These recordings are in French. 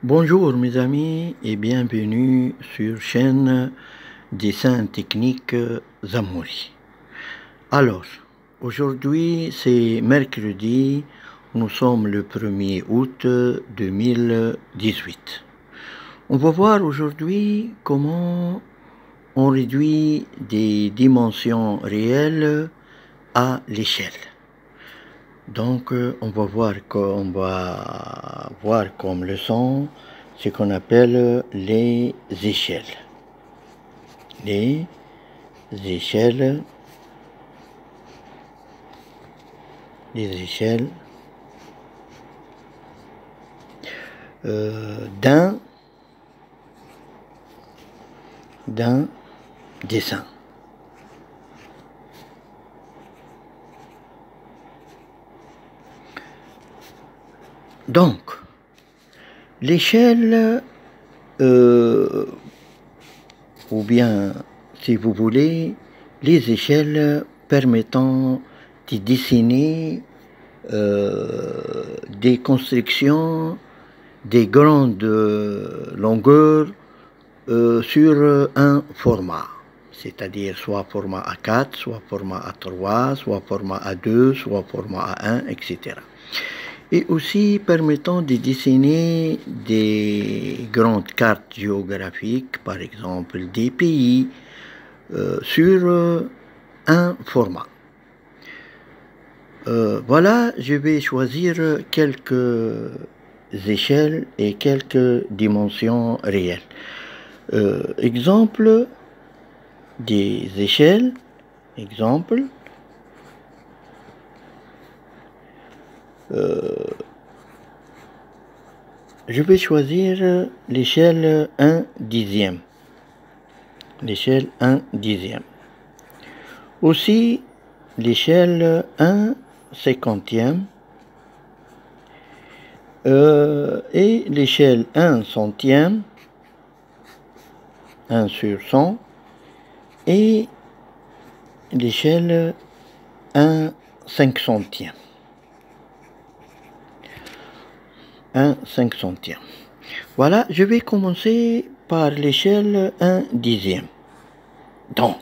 Bonjour mes amis et bienvenue sur chaîne Dessin Technique Zamouri. Alors, aujourd'hui c'est mercredi, nous sommes le 1er août 2018. On va voir aujourd'hui comment on réduit des dimensions réelles à l'échelle. Donc, on va voir comme leçon ce qu'on appelle les échelles. Les échelles d'un dessin. Donc, l'échelle, ou bien, si vous voulez, les échelles permettant de dessiner des constructions des grandes longueurs sur un format, c'est-à-dire soit format A4, soit format A3, soit format A2, soit format A1, etc. Et aussi permettant de dessiner des grandes cartes géographiques, par exemple des pays, sur un format. Voilà, je vais choisir quelques échelles et quelques dimensions réelles. Exemple des échelles, exemple. Je vais choisir l'échelle 1/10. L'échelle 1/10. Aussi l'échelle 1/50. Et l'échelle 1/100, 1/100, et l'échelle 1/500. 1/500. Voilà, je vais commencer par l'échelle 1/10. Donc,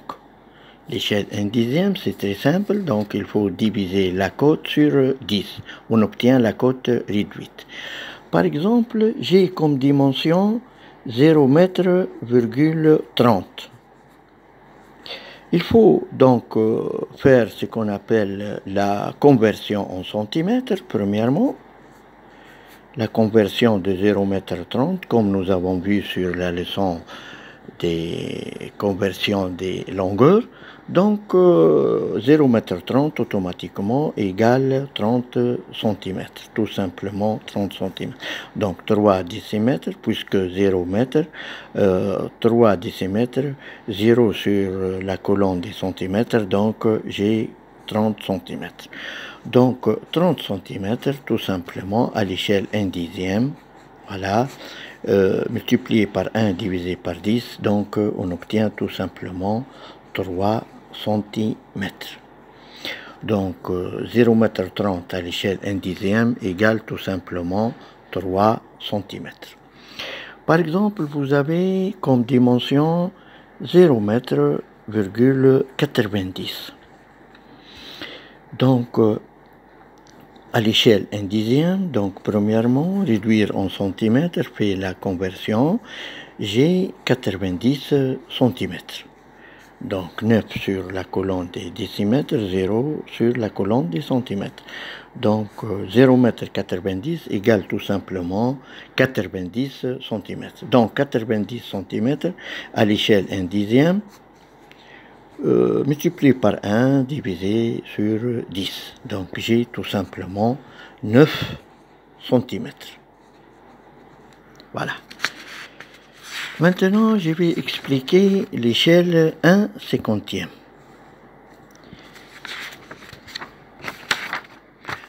l'échelle 1/10, c'est très simple, donc il faut diviser la cote sur 10. On obtient la cote réduite. Par exemple, j'ai comme dimension 0,30 m. Il faut donc faire ce qu'on appelle la conversion en centimètres, premièrement. La conversion de 0,30 m, comme nous avons vu sur la leçon des conversions des longueurs. Donc 0,30 m automatiquement égale 30 cm, tout simplement 30 cm. Donc 3 décimètres, puisque 0 mètre, 3 décimètres, 0 sur la colonne des centimètres, donc j'ai 30 cm. Donc 30 cm tout simplement à l'échelle 1/10, voilà, multiplié par 1 divisé par 10, donc on obtient tout simplement 3 cm. Donc 0,30 m à l'échelle 1/10 égale tout simplement 3 cm. Par exemple, vous avez comme dimension 0,90 m. Donc, à l'échelle 1/10, donc premièrement, réduire en centimètres, fait la conversion, j'ai 90 cm. Donc 9 sur la colonne des décimètres, 0 sur la colonne des centimètres. Donc 0,90 m égale tout simplement 90 cm. Donc 90 cm à l'échelle 1/10, multiplié par 1 divisé sur 10. Donc j'ai tout simplement 9 cm. Voilà. Maintenant, je vais expliquer l'échelle 1/50.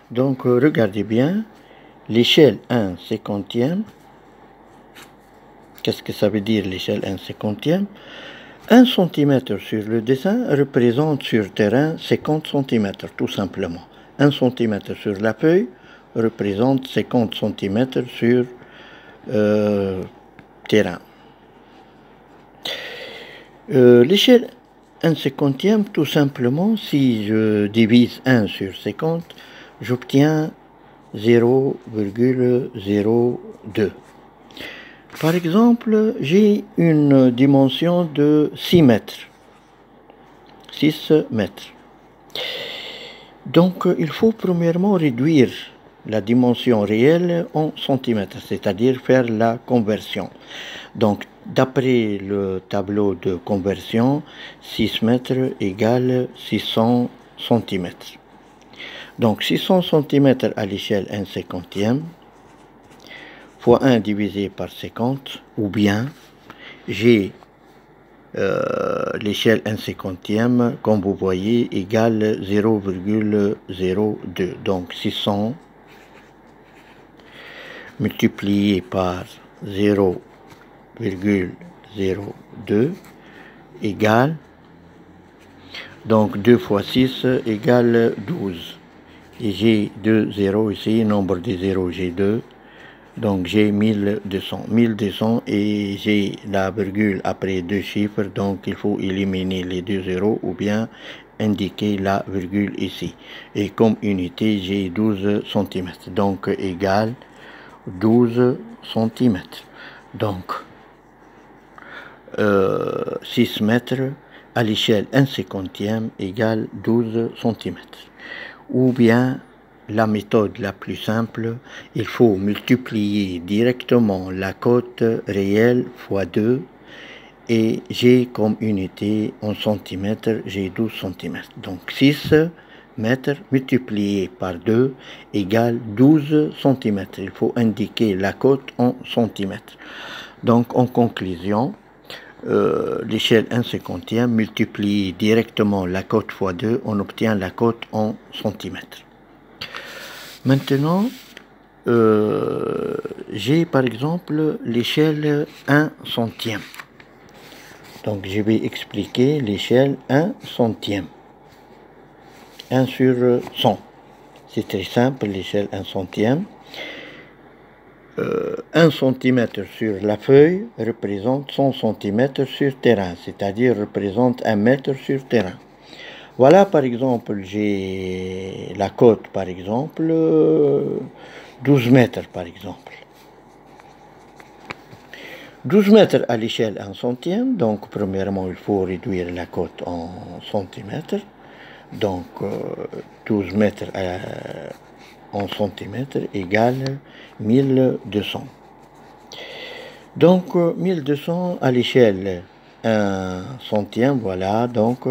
Donc regardez bien, l'échelle 1/50. Qu'est-ce que ça veut dire l'échelle 1/50? 1 cm sur le dessin représente sur terrain 50 cm, tout simplement. 1 cm sur la feuille représente 50 cm sur terrain. L'échelle 1/50, tout simplement, si je divise 1 sur 50, j'obtiens 0,02. Par exemple, j'ai une dimension de 6 mètres. 6 mètres. Donc, il faut premièrement réduire la dimension réelle en centimètres, c'est-à-dire faire la conversion. Donc, d'après le tableau de conversion, 6 mètres égale 600 centimètres. Donc, 600 centimètres à l'échelle 1/50 fois 1 divisé par 50, ou bien j'ai l'échelle 1/50, comme vous voyez, égale 0,02. Donc 600 multiplié par 0,02 égale, donc 2 fois 6 égale 12. Et j'ai 2 zéros ici, nombre de zéros, j'ai 2. Donc j'ai 1200. 1200 et j'ai la virgule après deux chiffres, donc il faut éliminer les 2 zéros ou bien indiquer la virgule ici. Et comme unité, j'ai 12 cm. Donc égale 12 cm. Donc 6 mètres à l'échelle 1/50 égale 12 cm. Ou bien la méthode la plus simple, il faut multiplier directement la cote réelle fois 2 et j'ai comme unité en centimètres, j'ai 12 cm. Donc 6 mètres multiplié par 2 égale 12 cm. Il faut indiquer la cote en centimètres. Donc en conclusion, l'échelle 1/50 multiplie directement la cote fois 2, on obtient la cote en centimètres. Maintenant, j'ai par exemple l'échelle 1 centième. Donc je vais expliquer l'échelle 1 centième. 1 sur 100. C'est très simple, l'échelle 1 centième. 1 cm sur la feuille représente 100 cm sur terrain, c'est-à-dire représente 1 mètre sur terrain. Voilà, par exemple, j'ai la cote, par exemple, 12 mètres, par exemple. 12 mètres à l'échelle 1 centième, donc premièrement, il faut réduire la cote en centimètres. Donc, 12 mètres en centimètres égale 1200. Donc, 1200 à l'échelle 1 centième, voilà, donc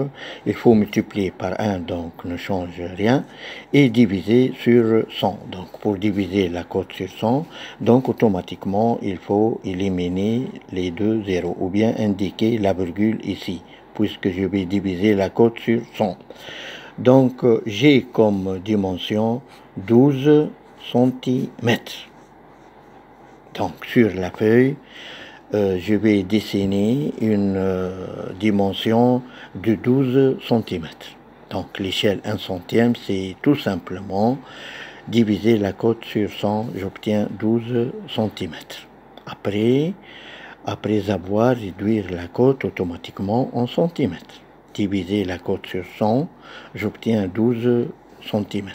il faut multiplier par 1, donc ne change rien, et diviser sur 100. Donc pour diviser la cote sur 100, donc automatiquement il faut éliminer les deux zéros, ou bien indiquer la virgule ici, puisque je vais diviser la cote sur 100. Donc j'ai comme dimension 12 centimètres. Donc sur la feuille, je vais dessiner une dimension de 12 cm. Donc l'échelle 1 centième, c'est tout simplement diviser la cote sur 100, j'obtiens 12 cm. Après avoir réduit la cote automatiquement en centimètres, diviser la cote sur 100, j'obtiens 12 cm.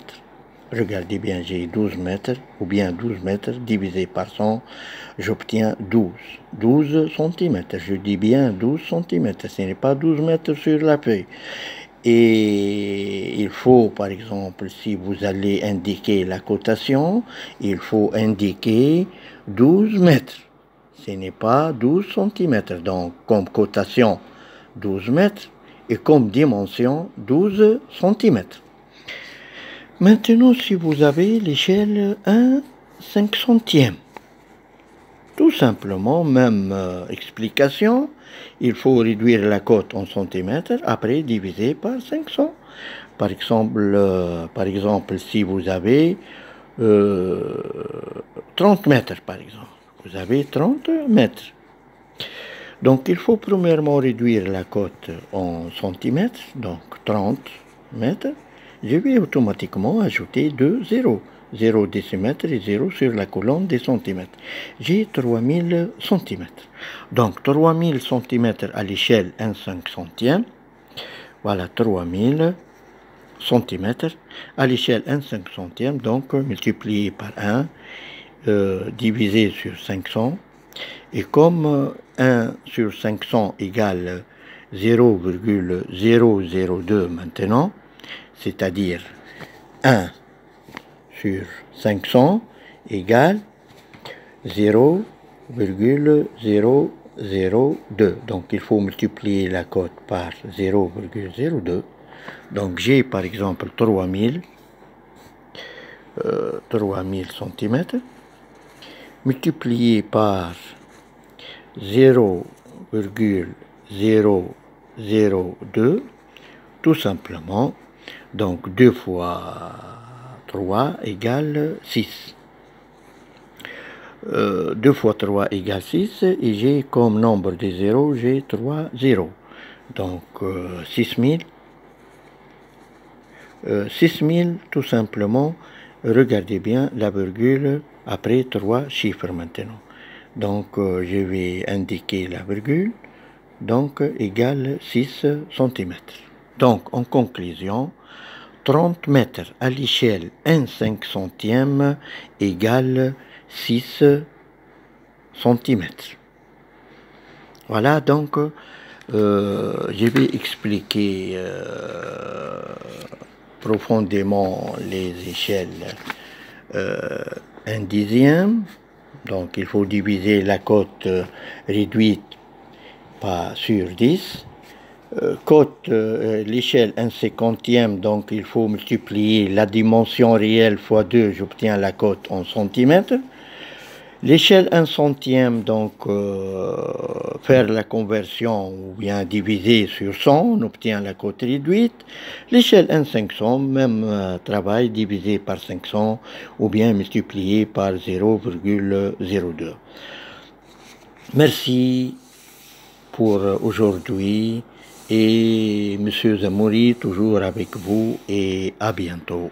Regardez bien, j'ai 12 mètres, ou bien 12 mètres divisé par 100, j'obtiens 12 cm. Je dis bien 12 cm, ce n'est pas 12 mètres sur la feuille. Et il faut, par exemple, si vous allez indiquer la cotation, il faut indiquer 12 mètres. Ce n'est pas 12 cm. Donc, comme cotation, 12 mètres, et comme dimension, 12 cm. Maintenant, si vous avez l'échelle 1/500, tout simplement, même explication, il faut réduire la cote en centimètres, après diviser par 500. Par exemple, si vous avez 30 mètres, par exemple, vous avez 30 mètres. Donc, il faut premièrement réduire la cote en centimètres, donc 30 mètres. Je vais automatiquement ajouter 2 zéros. 0 décimètre et 0 sur la colonne des centimètres. J'ai 3000 centimètres. Donc 3000 centimètres à l'échelle 1/5 centième. Voilà 3000 centimètres à l'échelle 1/5 centième. Donc multiplié par 1, divisé sur 500. Et comme 1 sur 500 égale 0,002 maintenant, c'est-à-dire 1 sur 500 égale 0,002. Donc il faut multiplier la cote par 0,02. Donc j'ai par exemple 3000 centimètres multiplié par 0,002, tout simplement. Donc 2 fois 3 égale 6. 2 fois 3 égale 6 et j'ai comme nombre de zéros, j'ai 3 zéros. Donc 6000. 6000 tout simplement, regardez bien la virgule après 3 chiffres maintenant. Donc je vais indiquer la virgule, donc égale 6 cm. Donc en conclusion, 30 mètres à l'échelle 1/5 centième égale 6 cm. Voilà, donc je vais expliquer profondément les échelles 1 dixième. Donc il faut diviser la cote réduite sur 10. L'échelle 1/50, donc il faut multiplier la dimension réelle fois 2, j'obtiens la cote en centimètres. L'échelle 1 centième, donc faire la conversion ou bien diviser sur 100, on obtient la cote réduite. L'échelle 1/500, même travail, divisé par 500 ou bien multiplié par 0,02. Merci pour aujourd'hui et Monsieur Zamouri toujours avec vous et à bientôt.